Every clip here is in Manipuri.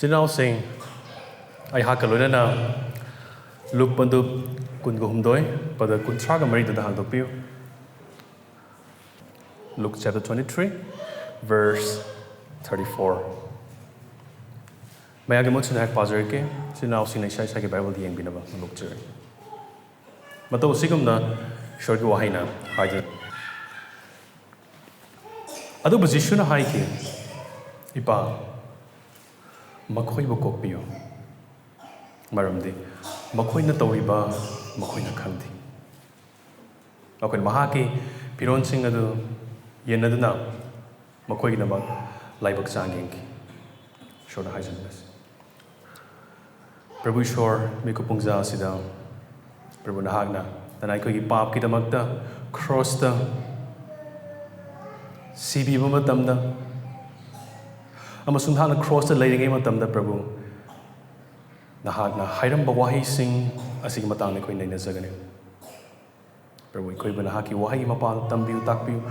Phironsing, I haikhi look pandu kun humdoi, pada kun traga mari da kokpiyu. Luke chapter 23, verse 34. Mayagi mutsun hak pazarike, Phironsing na isai ke Bible di binaba Luke chapter. Mato sigumna shorgi wahina haide. Adubu Jisuna haikhi, ipa makhoibu kokpiyu. Maramdi, Makhoina touriba, Makhoina khangde. Makhoina mahakki, phironsing yennaduna, makhoigidamak, laibak chang yengkhi. Short haijaness. Prabhu Shor, mikupungza sida, Prabhu nahagna, tanai ko ipap kidamakta, cross the CB matamda. Amasung hana cross the lady matamda, Prabhu. Nahagna hairam bawahi sing asig matang ni koi naina zagane. Prabhu ikoi banahaki wahi mapal tambiu takpiu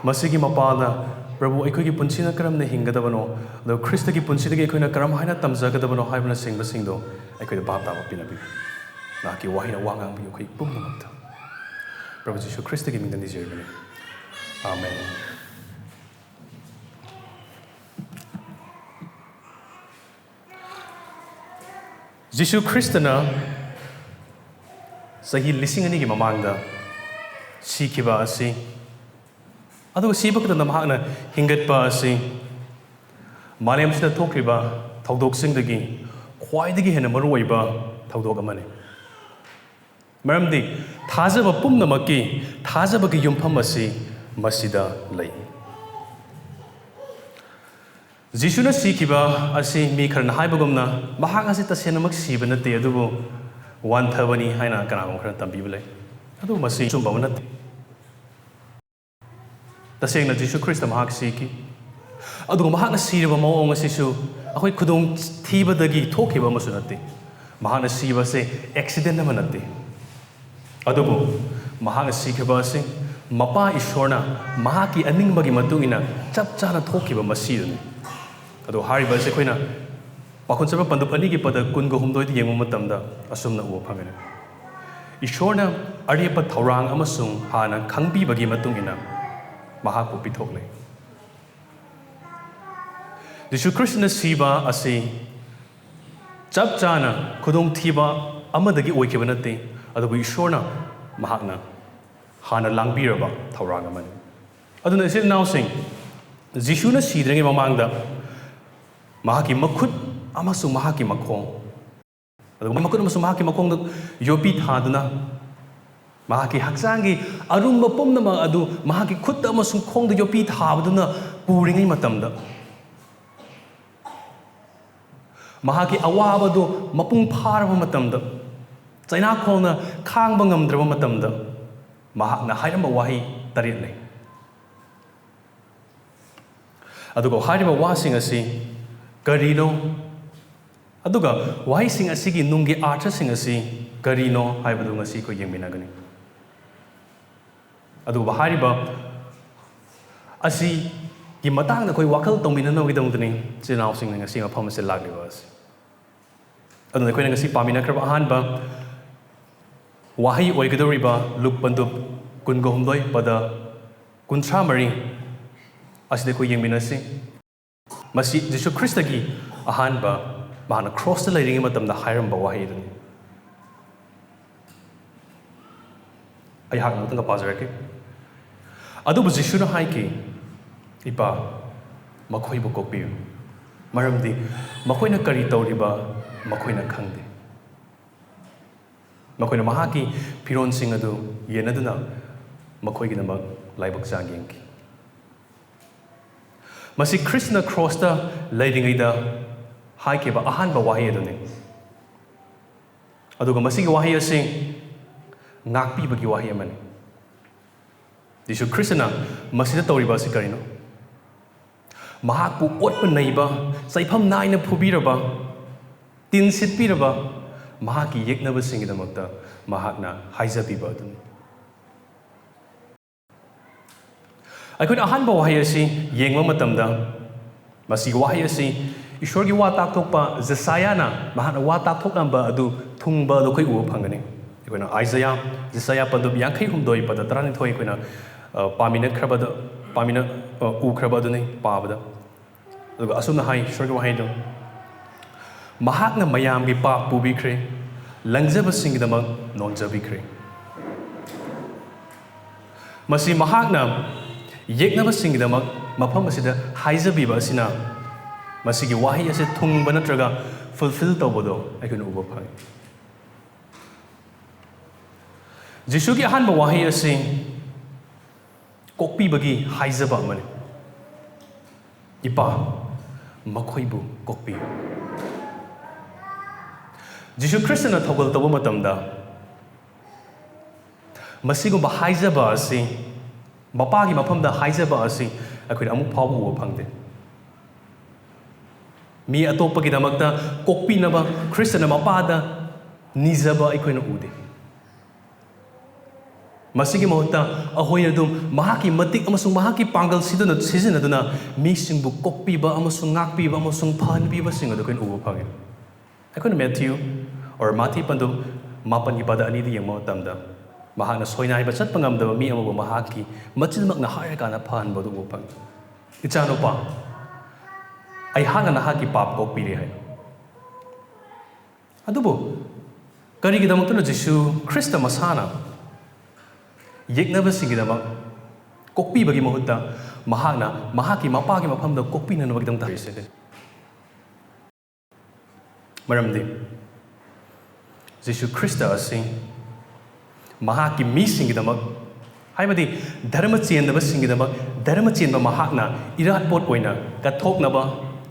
masigi mapal na Prabhu ikoi ki punchi na karam na hingadabano lo Krista ki punchi na ikoi na karam haina tamzagadabano haibna sing basingdo ikoi bab tama pinabi. Nahaki wahi na wangang biu koi pum namata. Prabhu Jishu Krista ki mingdan diziribane. Amen. Jishu Krista na sahi lising ani ki mamangda sikiba asi adu siba kada namhakna hingatpa asi malem sida thokriba thaudok singdagi khwaidagi hena maruiba thaudok amane maramdi thajaba pumnamakki thajaba ki yumpham asi masida lei Jisuna sikiba asi mi kharna haibagumna mahak asi tasenamak siba nate adubu wan thabani haina kanagom khara tambibule adu masi chumba nate tasengna Jisu Krista mahak siki adu mahak na siriba maong asisu akoi khudong thibadagi thokiba masu nate mahak na siba se accident na nate adubu mahak sikiba asi mapa ishorna mahaki aningbagi matungina chap chana thokiba masiduni ado hariba se koina pakun saba pandup ani ki pada kun go humdoi di yengmu matamda asumna uwa phangene ishorna aripa thaurang amasung hana khangbi bagi matungina mahakpu pithokle Jisu Krishna siba asi chap chana khudong thiba amadagi oikiba nate ado ishorna mahakna hana langbiraba thaurang amani aduna sil now sing Jisuna sidrengi mamangda mahakki makhut amasung mahakki makhong adu makhut amasung mahakki makhong da yopi thaduna mahakki haksangi arumba pomnama adu mahakki khut amasung khong da yopi thabaduna puringai matamda mahakki awabadu mapung pharaba matamda chaina khongna khangba ngamdraba matamda mahakna hairamba wahi tarit lei adugo hairiba wasing asi Karino aduga wahi sing asigi nungi archa sing asi karino haibadu ngasi ko yengminagani adu bahariba asi ki matang na koi wakal tongminano gidongdani chinau sing ngasi mafam se lagliba asi adu koi ngasi pamina kraba ahanba wahi oigadoriba luk pandup kungo humdoi pada kuntra mari aside ko yengminasi Masi Jisu Krista ki ahanba mahana cross the lady matamda hairam ba wahi dun ay hak mutang pazarake adubu Jisuna haikhi ipa makhoibu kokpiyu maramdi makhoina kari touriba makhoina khangde makhoina mahakki phironsing adu yennaduna makhoigidamak laibak chang yengkhi Masi Krishna cross the lady da haikhi ba ahanba wahi aduni aduga masi ki wahi asing ngakpi bagi wahi amani Jisu Krishna masida touriba si karino mahakpu otpa naiba saifam naina phubiraba tin sitpiraba mahakki yeknaba singidamakta mahakna haijabiba aduni ꯑꯩꯈꯣꯏꯅ ꯑꯍꯥꯟꯕ ꯋꯥꯍꯩ ꯑꯁꯤ ꯌꯦꯡꯕ ꯃꯇꯝꯗ ꯃꯁꯤꯒꯤ ꯋꯥꯍꯩ ꯑꯁꯤ ꯏꯁꯣꯔꯒꯤ ꯋꯥ ꯇꯥꯛꯊꯣꯛꯄ ꯖꯦꯁꯥꯌꯥꯅ ꯃꯍꯥꯛꯅ ꯋꯥ ꯇꯥꯛꯊꯣꯛꯂꯝꯕ ꯑꯗꯨ ꯊꯨꯡꯕ ꯑꯗꯨ ꯑꯩꯈꯣꯏ ꯎꯕ ꯐꯪꯒꯅꯤ ꯑꯩꯈꯣꯏꯅ ꯑꯥꯏꯖꯌꯥ ꯖꯦꯁꯥꯌꯥ ꯄꯗꯨꯞ 52 ꯄꯗ 12 ꯑꯩꯈꯣꯏꯅ ꯎꯈ꯭ꯔꯕ ꯑꯗꯨꯅꯤ ꯄꯥꯕꯗ ꯑꯗꯨꯒ ꯑꯁꯨꯝꯅ ꯍꯥꯏ ꯏꯁꯣꯔꯒꯤ ꯋꯥꯍꯩꯗꯣ ꯃꯍꯥꯛꯅ ꯃꯌꯥꯝꯒꯤ ꯄꯥꯞ ꯄꯨꯕꯤꯈ꯭ꯔꯦ ꯂꯪꯖꯕꯁꯤꯡꯒꯤꯗꯃꯛ ꯅꯣꯟꯖꯕꯤꯈ꯭ꯔꯦ ꯃꯁꯤ ꯃꯍꯥꯛꯅ ꯌꯦꯛꯅꯕꯁꯤꯡꯒꯤꯗꯃꯛ ꯃꯐꯝ ꯑꯁꯤꯗ ꯍꯥꯏꯖꯕꯤꯕ ꯑꯁꯤꯅ ꯃꯁꯤꯒꯤ ꯋꯥꯍꯩ ꯑꯁꯤ ꯊꯨꯡꯕ ꯅꯠꯇ꯭ꯔꯒ ꯐꯨꯜꯐꯤꯜ ꯇꯧꯕꯗꯣ ꯑꯩꯈꯣꯏꯅ ꯎꯕ ꯐꯪꯏ ꯖꯤꯁꯨꯒꯤ ꯑꯍꯥꯟꯕ ꯋꯥꯍꯩ ꯑꯁꯤ ꯀꯣꯛꯄꯤꯕꯒꯤ ꯍꯥꯏꯖꯕ ꯑꯃꯅꯤ ꯏꯄꯥ ꯃꯈꯣꯏꯕꯨ ꯀꯣꯛꯄꯤꯌꯨ ꯖꯤꯁꯨ ꯈ꯭ꯔꯤꯁꯇꯅ ꯊꯧꯒꯜ ꯇꯧꯕ ꯃꯇꯝꯗ ꯃꯁꯤꯒꯨꯝꯕ ꯍꯥꯏꯖꯕ ꯑꯁꯤ ꯃꯄꯥꯒꯤ ꯃꯐꯝꯗ ꯍꯥꯏꯖꯕ ꯑꯁꯤ ꯑꯩꯈꯣꯏꯅ ꯑꯃꯨꯛ ꯐꯥꯎꯕ ꯎꯕ ꯐꯪꯗꯦ ꯃꯤ ꯑꯇꯣꯞꯄꯒꯤꯗꯃꯛꯇ ꯀꯣꯛꯄꯤꯅꯕ ꯈ꯭ꯔꯤꯁꯇꯅ ꯃꯄꯥꯗ ꯅꯤꯖꯕ ꯑꯩꯈꯣꯏꯅ ꯎꯗꯦ ꯃꯁꯤꯒꯤ ꯃꯍꯨꯠꯇ ꯑꯩꯈꯣꯏꯅ ꯑꯗꯨꯝ ꯃꯍꯥꯛꯀꯤ ꯃꯇꯤꯛ ꯑꯃꯁꯨꯡ ꯃꯍꯥꯛꯀꯤ ꯄꯥꯡꯒꯜ ꯁꯤꯖꯤꯟꯅꯗꯨꯅ ꯃꯤꯁꯤꯡꯕꯨ ꯀꯣꯛꯄꯤꯕ ꯑꯃꯁꯨꯡ ꯉꯥꯛꯄꯤꯕ ꯑꯃꯁꯨꯡ ꯐꯍꯟꯕꯤꯕꯁꯤꯡ ꯑꯗꯨ ꯑꯩꯈꯣꯏꯅ ꯎꯕ ꯐꯪꯉꯤ ꯑꯩꯈꯣꯏꯅ ꯃꯥꯊꯤ ꯄꯟꯗꯨꯞ 7ꯒꯤ ꯄꯗ 2ꯗ ꯌꯦꯡꯕ ꯃꯇꯝꯗ ꯃꯍꯥꯛꯅ ꯁꯣꯏꯅꯥꯏꯕ ꯆꯠꯄ ꯉꯝꯗꯕ ꯃꯤ ꯑꯃꯕꯨ ꯃꯍꯥꯛꯀꯤ ꯃꯆꯤꯟꯃꯛꯅ ꯍꯥꯏꯔꯀꯥꯟꯗ ꯐꯍꯟꯕꯗꯨ ꯎꯕ ꯐꯪꯉꯤ ꯏꯆꯥꯅꯨꯄꯥ ꯑꯩꯍꯥꯛꯅ ꯅꯍꯥꯛꯀꯤ ꯄꯥꯞ ꯀꯣꯛꯄꯤꯔꯦ ꯍꯥꯏꯅ ꯑꯗꯨꯕꯨ ꯀꯔꯤꯒꯤꯗꯃꯛꯇꯅ ꯖꯤꯁꯨ ꯈ꯭ꯔꯤꯁꯇ ꯃꯁꯥꯅ ꯌꯦꯛꯅꯕꯁꯤꯡꯒꯤꯗꯃꯛ ꯀꯣꯛꯄꯤꯕꯒꯤ ꯃꯍꯨꯠꯇ ꯃꯍꯥꯛꯅ ꯃꯍꯥꯛꯀꯤ ꯃꯄꯥꯒꯤ ꯃꯐꯝꯗ ꯀꯣꯛꯄꯤꯅꯅꯕꯒꯤꯗꯃꯛꯇ ꯍꯥꯏꯔꯤꯁꯦ ꯃꯔꯝꯗꯤ ꯖꯤꯁꯨ ꯈ꯭ꯔꯤꯁꯇ ꯑꯁꯤ ꯃꯍꯥꯛꯀꯤ ꯃꯤꯁꯤꯡꯒꯤꯗꯃꯛ ꯍꯥꯏꯕꯗꯤ ꯙꯔꯃ ꯆꯦꯟꯗꯕꯁꯤꯡꯒꯤꯗꯃꯛ ꯙꯔꯃ ꯆꯦꯟꯕ ꯃꯍꯥꯛꯅ ꯏꯔꯥꯠꯄꯣꯠ ꯑꯣꯏꯅ ꯀꯠꯊꯣꯛꯅꯕ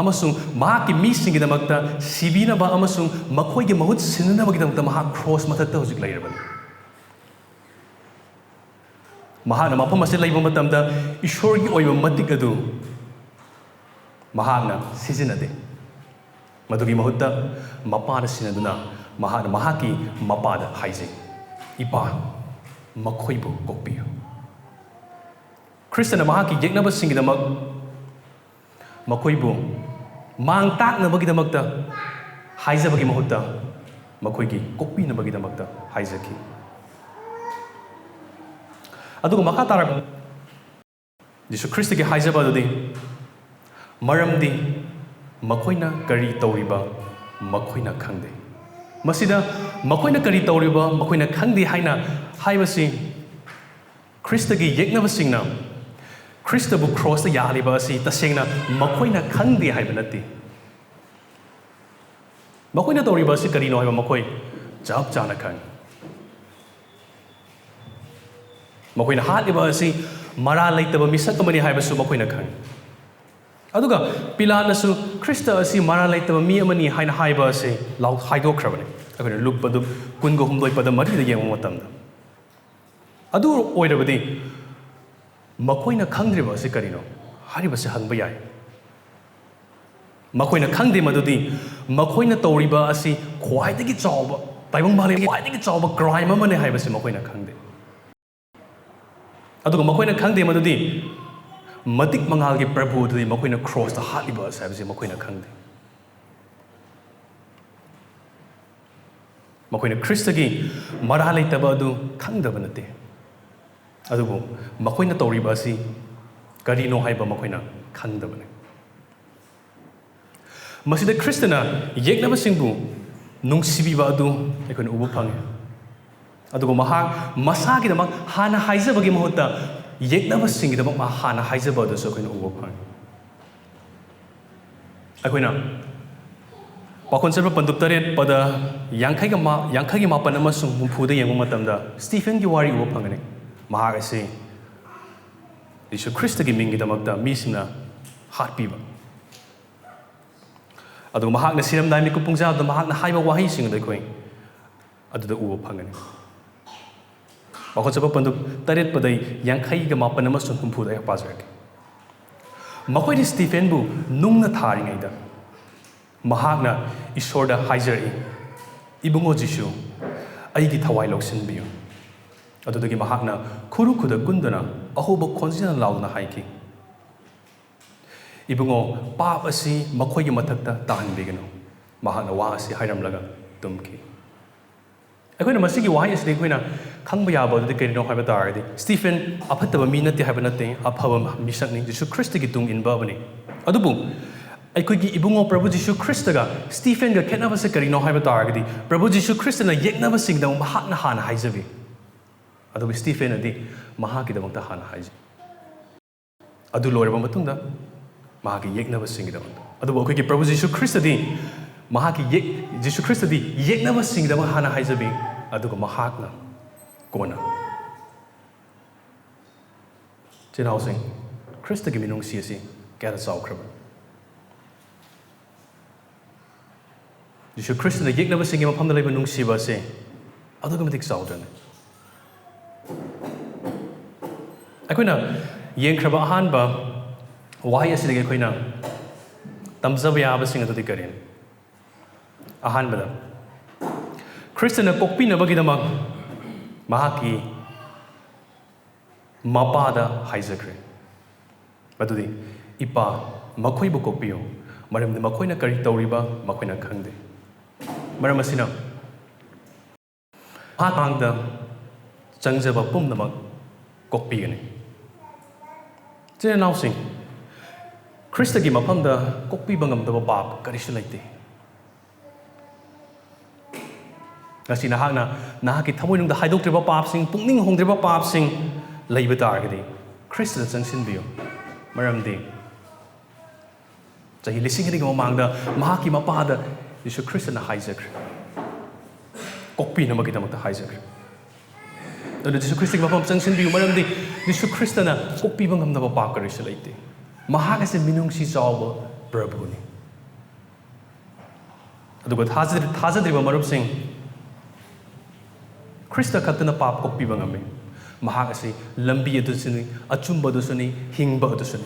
ꯑꯃꯁꯨꯡ ꯃꯍꯥꯛꯀꯤ ꯃꯤꯁꯤꯡꯒꯤꯗꯃꯛꯇ ꯁꯤꯕꯤꯅꯕ ꯑꯃꯁꯨꯡ ꯃꯈꯣꯏꯒꯤ ꯃꯍꯨꯠ ꯁꯤꯟꯅꯅꯕꯒꯤꯗꯃꯛꯇ ꯃꯍꯥꯛ ꯀ꯭ꯔꯣꯁ ꯃꯊꯛꯇ ꯍꯧꯖꯤꯛ ꯂꯩꯔꯕꯅꯤ ꯃꯍꯥꯛꯅ ꯃꯐꯝ ꯑꯁꯤ ꯂꯩꯕ ꯃꯇꯝꯗ ꯏꯁꯣꯔꯒꯤ ꯑꯣꯏꯕ ꯃꯇꯤꯛ ꯑꯗꯨ ꯃꯍꯥꯛꯅ ꯁꯤꯖꯤꯟꯅꯗꯦ ꯃꯗꯨꯒꯤ ꯃꯍꯨꯠꯇ ꯃꯄꯥꯗ ꯁꯤꯟꯅꯗꯨꯅ ꯃꯍꯥꯛꯅ ꯃꯍꯥꯛꯀꯤ ꯃꯄꯥꯗ ꯍꯥꯏꯖꯩ ꯏꯄꯥ ꯃꯈꯣꯏꯕꯨ ꯀꯣꯛꯄꯤꯌꯨ ꯈ꯭ꯔꯤꯁꯇꯅ ꯃꯍꯥꯛꯀꯤ ꯌꯦꯛꯅꯕꯁꯤꯡꯒꯤꯗꯃꯛ ꯃꯈꯣꯏꯕꯨ ꯃꯥꯡ ꯇꯥꯛꯅꯕꯒꯤꯗꯃꯛꯇ ꯍꯥꯏꯖꯕꯒꯤ ꯃꯍꯨꯠꯇ ꯃꯈꯣꯏꯒꯤ ꯀꯣꯛꯄꯤꯅꯕꯒꯤꯗꯃꯛꯇ ꯍꯥꯏꯖꯈꯤ ꯑꯗꯨꯒ ꯃꯈꯥ ꯇꯥꯔꯛ ꯖꯤꯁꯨ ꯈ꯭ꯔꯤꯁꯇꯒꯤ ꯍꯥꯏꯖꯕ ꯑꯗꯨꯗꯤ ꯃꯔꯝꯗꯤ ꯃꯈꯣꯏꯅ ꯀꯔꯤ ꯇꯧꯔꯤꯕ ꯃꯈꯣꯏꯅ ꯈꯪꯗꯦ ꯃꯁꯤꯗ ꯃꯈꯣꯏꯅ ꯀꯔꯤ ꯇꯧꯔꯤꯕ ꯃꯈꯣꯏꯅ ꯈꯪꯗꯦ ꯍꯥꯏꯅ ꯍꯥꯏꯕꯁꯤ ꯈ꯭ꯔꯤꯁꯇꯒꯤ ꯌꯦꯛꯅꯕꯁꯤꯡꯅ ꯈ꯭ꯔꯤꯁꯇꯕꯨ ꯀ꯭ꯔꯣꯁꯇ ꯌꯥꯜꯂꯤꯕ ꯑꯁꯤ ꯇꯁꯦꯡꯅ ꯃꯈꯣꯏꯅ ꯈꯪꯗꯦ ꯍꯥꯏꯕ ꯅꯠꯇꯦ ꯃꯈꯣꯏꯅ ꯇꯧꯔꯤꯕ ꯑꯁꯤ ꯀꯔꯤꯅꯣ ꯍꯥꯏꯕ ꯃꯈꯣꯏ ꯆꯞ ꯆꯥꯅ ꯈꯪꯏ ꯃꯈꯣꯏꯅ ꯍꯥꯠꯂꯤꯕ ꯑꯁꯤ ꯃꯔꯥꯜ ꯂꯩꯇꯕ ꯃꯤꯁꯛ ꯑꯃꯅꯤ ꯍꯥꯏꯕꯁꯨ ꯃꯈꯣꯏꯅ ꯈꯪꯏ ꯑꯗꯨꯒ ꯄꯤꯂꯥꯠꯅꯁꯨ ꯈ꯭ꯔꯤꯁꯇ ꯑꯁꯤ ꯃꯔꯥꯜ ꯂꯩꯇꯕ ꯃꯤ ꯑꯃꯅꯤ ꯍꯥꯏꯅ ꯍꯥꯏꯕ ꯑꯁꯤ ꯍꯥꯏꯗꯣꯛꯈ꯭ꯔꯕꯅꯤ ꯑꯩꯈꯣꯏꯅ ꯂꯨꯛ ꯄꯗꯨꯞ 23 ꯄꯗ 4ꯗ ꯌꯦꯡꯕ ꯃꯇꯝꯗ ꯑꯗꯨ ꯑꯣꯏꯔꯕꯗꯤ ꯃꯈꯣꯏꯅ ꯈꯪꯗ꯭ꯔꯤꯕ ꯑꯁꯤ ꯀꯔꯤꯅꯣ ꯍꯥꯏꯔꯤꯕꯁꯤ ꯍꯪꯕ ꯌꯥꯏ ꯃꯈꯣꯏꯅ ꯈꯪꯗꯦ ꯃꯗꯨꯗꯤ ꯃꯈꯣꯏꯅ ꯇꯧꯔꯤꯕ ꯑꯁꯤ ꯈ꯭ꯋꯥꯏꯗꯒꯤ ꯆꯥꯎꯕ ꯇꯥꯏꯕꯪ ꯃꯥꯂꯦꯝꯒꯤ ꯈ꯭ꯋꯥꯏꯗꯒꯤ ꯆꯥꯎꯕ ꯀ꯭ꯔꯥꯏꯝ ꯑꯃꯅꯤ ꯍꯥꯏꯕꯁꯤ ꯃꯈꯣꯏꯅ ꯈꯪꯗꯦ ꯑꯗꯨꯒ ꯃꯈꯣꯏꯅ ꯈꯪꯗꯦ ꯃꯗꯨꯗꯤ ꯃꯇꯤꯛ ꯃꯉꯥꯜꯒꯤ ꯄ꯭ꯔꯚꯨꯗꯨꯗꯤ ꯃꯈꯣꯏꯅ ꯀ꯭ꯔꯣꯁꯇ ꯍꯥꯠꯂꯤꯕ ꯑꯁꯤ ꯍꯥꯏꯕꯁꯤ ꯃꯈꯣꯏꯅ ꯈꯪꯗꯦ ꯃꯈꯣꯏꯅ ꯈ꯭ꯔꯤꯁꯇꯒꯤ ꯃꯔꯥꯜ ꯂꯩꯇꯕ ꯑꯗꯨ ꯈꯪꯗꯕ ꯅꯠꯇꯦ ꯑꯗꯨꯕꯨ ꯃꯈꯣꯏꯅ ꯇꯧꯔꯤꯕ ꯑꯁꯤ ꯀꯔꯤꯅꯣ ꯍꯥꯏꯕ ꯃꯈꯣꯏꯅ ꯈꯪꯗꯕꯅꯤ ꯃꯁꯤꯗ ꯈ꯭ꯔꯤꯁꯇꯅ ꯌꯦꯛꯅꯕꯁꯤꯡꯕꯨ ꯅꯨꯡꯁꯤꯕꯤꯕ ꯑꯗꯨ ꯑꯩꯈꯣꯏꯅ ꯎꯕ ꯐꯪꯉꯤ ꯑꯗꯨꯒ ꯃꯍꯥꯛ ꯃꯁꯥꯒꯤꯗꯃꯛ ꯍꯥꯟꯅ ꯍꯥꯏꯖꯕꯒꯤ ꯃꯍꯨꯠꯇ ꯌꯦꯛꯅꯕꯁꯤꯡꯒꯤꯗꯃꯛ ꯍꯥꯟꯅ ꯍꯥꯏꯖꯕ ꯑꯗꯨꯁꯨ ꯑꯩꯈꯣꯏꯅ ꯎꯕ ꯐꯪꯉꯤ ꯑꯩꯈꯣꯏꯅ ꯄꯥꯎꯈꯣꯟ ꯆꯠꯄ ꯄꯟꯗꯨꯞ 7 ꯄꯗ 51 ꯑꯃꯁꯨꯡ 30ꯗ ꯌꯦꯡꯕ ꯃꯇꯝꯗ ꯁ꯭ꯇꯤꯐꯦꯟꯒꯤ ꯋꯥꯔꯤ ꯎꯕ ꯐꯪꯒꯅꯤ ꯃꯍꯥꯛ ꯑꯁꯤ ꯌꯤꯁꯨ ꯈ꯭ꯔꯤꯁꯇꯒꯤ ꯃꯤꯡꯒꯤꯗꯃꯛꯇ ꯃꯤꯁꯤꯡꯅ ꯍꯥꯠꯄꯤꯕ ꯑꯗꯨꯒ ꯃꯍꯥꯛꯅ ꯁꯤꯔꯝꯗꯥꯏ ꯃꯤꯀꯨꯞ ꯄꯨꯡꯖꯥꯗ ꯃꯍꯥꯛꯅ ꯍꯥꯏꯕ ꯋꯥꯍꯩꯁꯤꯡ ꯑꯗꯨ ꯑꯩꯈꯣꯏ ꯑꯗꯨꯗ ꯎꯕ ꯐꯪꯒꯅꯤ ꯄꯥꯎꯈꯣꯟ ꯆꯠꯄ ꯄꯟꯗꯨꯞ 7 ꯄꯗ 51 ꯑꯃꯁꯨꯡ 30ꯗ ꯑꯩ ꯄꯥꯖꯔꯛꯀꯦ ꯃꯈꯣꯏꯗꯤ ꯁ꯭ꯇꯤꯐꯦꯟꯕꯨ ꯅꯨꯡꯅ ꯊꯥꯔꯤꯉꯩꯗ ꯃꯍꯥꯛꯅ ꯏꯁꯣꯔꯗ ꯍꯥꯏꯖꯔꯛꯏ ꯏꯕꯨꯡꯉꯣ ꯖꯤꯁꯨ ꯑꯩꯒꯤ ꯊꯋꯥꯏ ꯂꯧꯁꯤꯟꯕꯤꯌꯨ ꯑꯗꯨꯗꯒꯤ ꯃꯍꯥꯛꯅ ꯈꯨꯔꯨ ꯈꯨꯗ ꯀꯨꯟꯗꯨꯅ ꯑꯍꯧꯕ ꯈꯣꯟꯖꯦꯜ ꯂꯥꯎꯗꯨꯅ ꯍꯥꯏꯈꯤ Ibungo pap asi makhoigi mathakta tahanbigano. Mahakna wa asi hairamlaga tumki. Akoina masigi wahai asidi akoina khangba yaba adu kerino haiba taradi Stephen aphattaba mi natti haiba natte aphaba misakni Jesu Christ gi tung inba bani. Adubu aikoigi ibungo Prabhu Jesu Christ ga Stephen ga khenaba se kerino haiba taradi Prabhu Jesu Christ na yeknaba singdam mahakna hana haijabi. Adubu Stephen adi mahakkidamak ta hana haiji. Adu loiraba matungda mahaki yeknaba singdam. Adubu akoigi Prabhu Jesu Christ adi mahaki Jesu Christ adi yeknaba singdam hana haijabi. Aduga mahakna kona. Chinau sing Christ gi minung siasi kaya saukraba. Jesu Christ na yeknaba singi mapamda laiba nung siba se aduga matik saudran. Akoina yengkraba ahanba wahai asidagi akoina tamzaba yaba sing adudi karin. Ahanbada Christ na kokpinabagidamak mahakki mapada haizakre. Badudi ipa makhoibu kokpiyu maramdi makhoina kari touriba makhoina khangde. Maram asina mahakangda changjaba pumnamak kokpigani. Now sing Christ gi mapamda kokpiba ngamdaba bab karisu laite. Ngasi nahaki thamoinungda haidoktriba papsing pungning hongdriba papsing leiba targadi Christ da changsinbiyo. Maramdi chahi lising ring mamangda mahaki mapada Jesu Christ na haizakre. Kokpi na magidamakta haizakre. Adu Jesu Christ gi mapam changsinbiyo maramdi Jesu Christ na kokpiba ngamdaba bab karisu laite. Mahak ase minungsi chawba Prabhu ni. Aduga thajadriba marupsing Krista katana pap kokpiba ngame. Mahak ase lambi adusuni achumba adusuni hingba adusuni.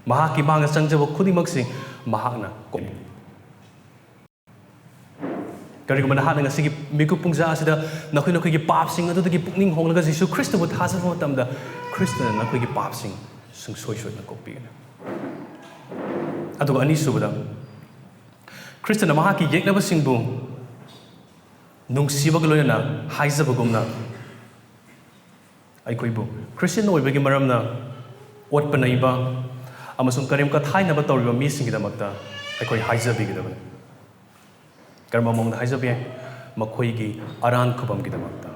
Mahakki manga changjaba khudimak sing mahakna koni. Kariguma nahana ngasigi miku pungja asida nakoi pap sing adudagi pukning honglaga Jesu Christ bu thajaba matamda Christ na nakoi pap sing soi na kokpigana. Aduga ani subada Christ na mahakki yeknaba singbu nungsibaga loyana haizabagumna aikoibu Christian oibagi maramna otpanaiba amasung karim ka thainaba tawriba misinggidamakta aikoi haizabigidabane karma mongda haizabe makhoigi aran khubamgidamakta